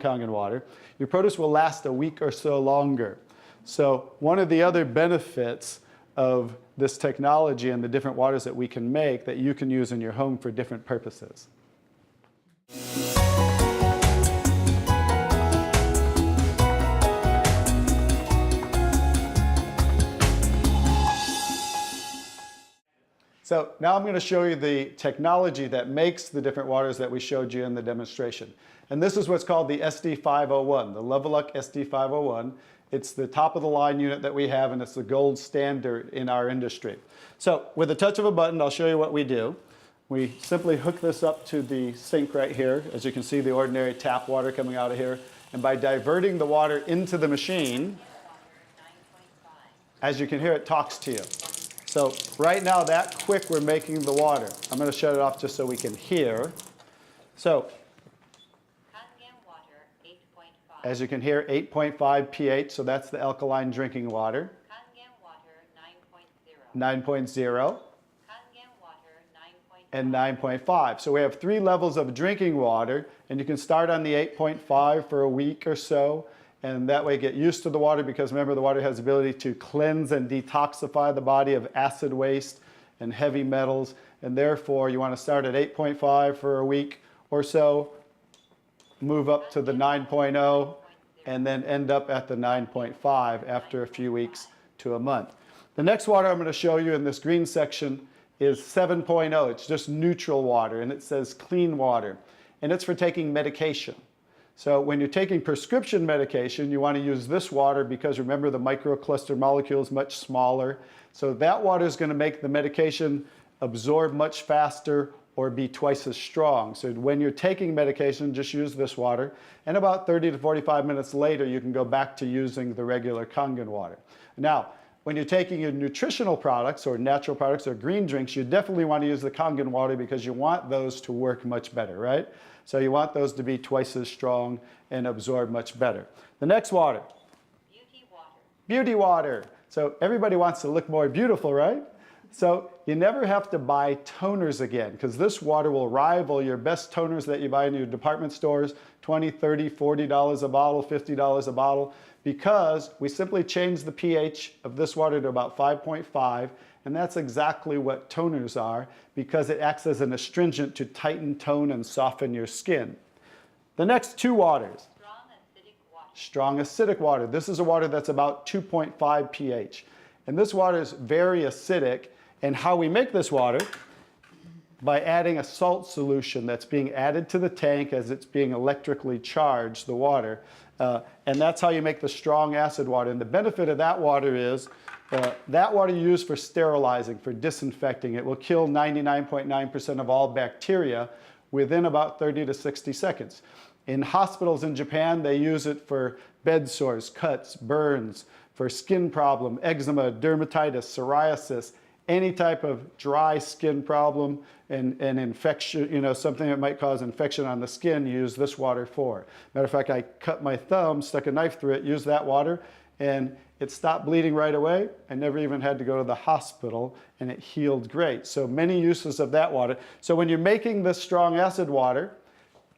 Kangen water, your produce will last a week or so longer. So one of the other benefits of this technology and the different waters that we can make that you can use in your home for different purposes. So now I'm going to show you the technology that makes the different waters that we showed you in the demonstration. And this is what's called the SD501, the Leveluck SD501. It's the top of the line unit that we have, and it's the gold standard in our industry. So with a touch of a button, I'll show you what we do. We simply hook this up to the sink right here. As you can see, the ordinary tap water coming out of here. And by diverting the water into the machine, as you can hear, it talks to you. So right now, that quick, we're making the water. I'm going to shut it off just so we can hear. So Kangen water, 8.5. as you can hear, 8.5 pH, so that's the alkaline drinking water. Kangen water, 9.0. 9.0 Kangen water, 9.5. and 9.5. So we have 3 levels of drinking water, and you can start on the 8.5 for a week or so. And that way get used to the water, because remember, the water has the ability to cleanse and detoxify the body of acid waste and heavy metals. And therefore, you want to start at 8.5 for a week or so, move up to the 9.0, and then end up at the 9.5 after a few weeks to a month. The next water I'm going to show you in this green section is 7.0. It's just neutral water, and it says clean water. And it's for taking medication. So when you're taking prescription medication, you want to use this water because remember, the microcluster molecule is much smaller. So that water is going to make the medication absorb much faster or be twice as strong. So when you're taking medication, just use this water. And about 30 to 45 minutes later, you can go back to using the regular Kangen water. Now, when you're taking your nutritional products or natural products or green drinks, you definitely want to use the Kangen water because you want those to work much better, right? So you want those to be twice as strong and absorb much better. The next water. Beauty water. Beauty water. So everybody wants to look more beautiful, right? So you never have to buy toners again, because this water will rival your best toners that you buy in your department stores, $20, $30, $40 a bottle, $50 a bottle, because we simply change the pH of this water to about 5.5, and that's exactly what toners are, because it acts as an astringent to tighten, tone, and soften your skin. The next 2 waters. Strong acidic water. Strong acidic water. This is a water that's about 2.5 pH. And this water is very acidic. And how we make this water? By adding a salt solution that's being added to the tank as it's being electrically charged, the water. And that's how you make the strong acid water. And the benefit of that water is that water you use for sterilizing, for disinfecting. It will kill 99.9% of all bacteria within about 30 to 60 seconds. In hospitals in Japan, they use it for bed sores, cuts, burns, for skin problem, eczema, dermatitis, psoriasis, any type of dry skin problem and infection, you know, something that might cause infection on the skin, use this water for. Matter of fact, I cut my thumb, stuck a knife through it, used that water, and it stopped bleeding right away. I never even had to go to the hospital, and it healed great. So many uses of that water. So when you're making this strong acid water,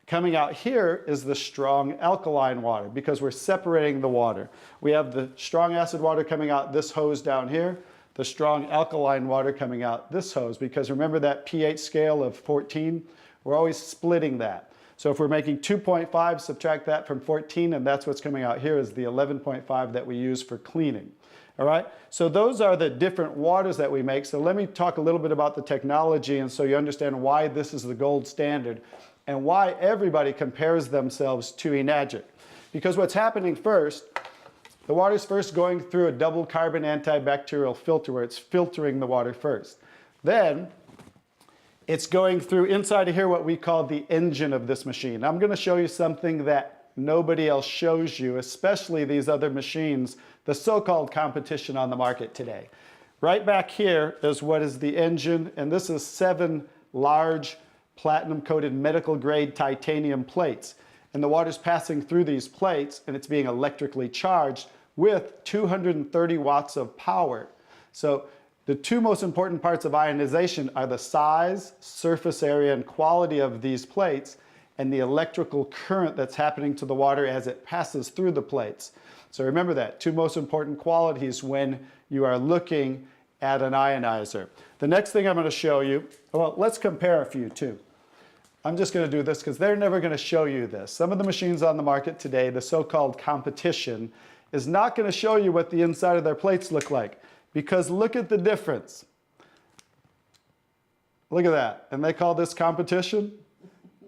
coming out here is the strong alkaline water, because we're separating the water. We have the strong acid water coming out this hose down here, the strong alkaline water coming out this hose, because remember that pH scale of 14? We're always splitting that. So if we're making 2.5, subtract that from 14, and that's what's coming out here is the 11.5 that we use for cleaning. All right, so those are the different waters that we make. So let me talk a little bit about the technology, and so you understand why this is the gold standard and why everybody compares themselves to Enagic. Because what's happening first, the water's first going through a double carbon antibacterial filter where it's filtering the water first. Then it's going through inside of here what we call the engine of this machine. I'm going to show you something that nobody else shows you, especially these other machines, the so-called competition on the market today. Right back here is what is the engine, and this is 7 large platinum-coated medical-grade titanium plates. And the water's passing through these plates, and it's being electrically charged with 230 watts of power. So the 2 most important parts of ionization are the size, surface area, and quality of these plates, and the electrical current that's happening to the water as it passes through the plates. So remember that, two most important qualities when you are looking at an ionizer. The next thing I'm going to show you, well, let's compare a few too. I'm just going to do this because they're never going to show you this. Some of the machines on the market today, the so-called competition, is not going to show you what the inside of their plates look like, because look at the difference. Look at that. And they call this competition?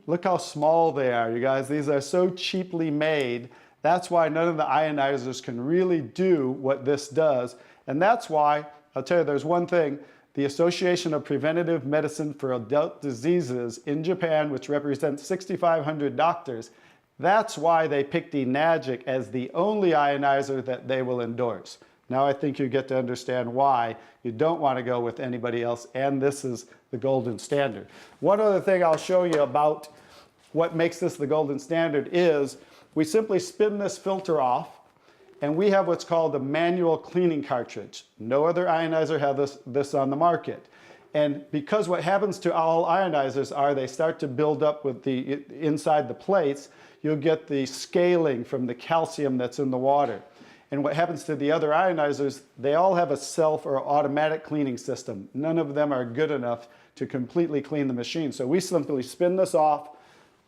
Look how small they are, you guys. These are so cheaply made. That's why none of the ionizers can really do what this does. And that's why, I'll tell you, there's one thing. The Association of Preventive Medicine for Adult Diseases in Japan, which represents 6,500 doctors, that's why they picked Enagic as the only ionizer that they will endorse. Now I think you get to understand why you don't want to go with anybody else, and this is the golden standard. One other thing I'll show you about what makes this the golden standard is we simply spin this filter off, and we have what's called a manual cleaning cartridge. No other ionizer has this on the market. And because what happens to all ionizers are they start to build up with the inside the plates, you'll get the scaling from the calcium that's in the water. And what happens to the other ionizers, they all have a self or automatic cleaning system. None of them are good enough to completely clean the machine. So we simply spin this off,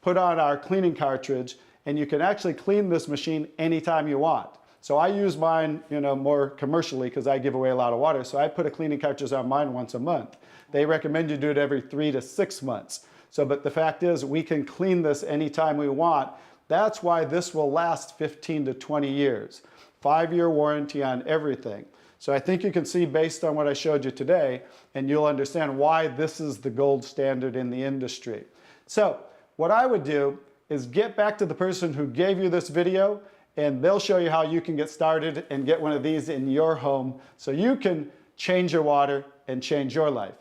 put on our cleaning cartridge, and you can actually clean this machine anytime you want. So I use mine, more commercially because I give away a lot of water. So I put a cleaning cartridge on mine once a month. They recommend you do it every 3 to 6 months. So, but the fact is we can clean this anytime we want. That's why this will last 15 to 20 years. 5-year warranty on everything. So I think you can see based on what I showed you today, and you'll understand why this is the gold standard in the industry. So what I would do is get back to the person who gave you this video, and they'll show you how you can get started and get one of these in your home so you can change your water and change your life.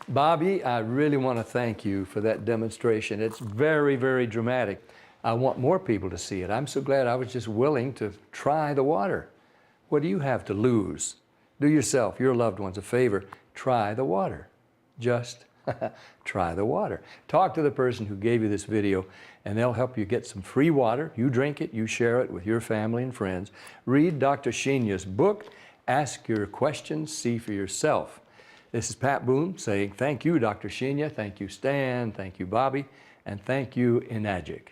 Bobby, I really want to thank you for that demonstration. It's very, very dramatic. I want more people to see it. I'm so glad I was just willing to try the water. What do you have to lose? Do yourself, your loved ones a favor. Try the water. Just try the water. Talk to the person who gave you this video, and they'll help you get some free water. You drink it, you share it with your family and friends. Read Dr. Shinya's book. Ask your questions, see for yourself. This is Pat Boone saying thank you, Dr. Shinya. Thank you, Stan. Thank you, Bobby. And thank you, Enagic.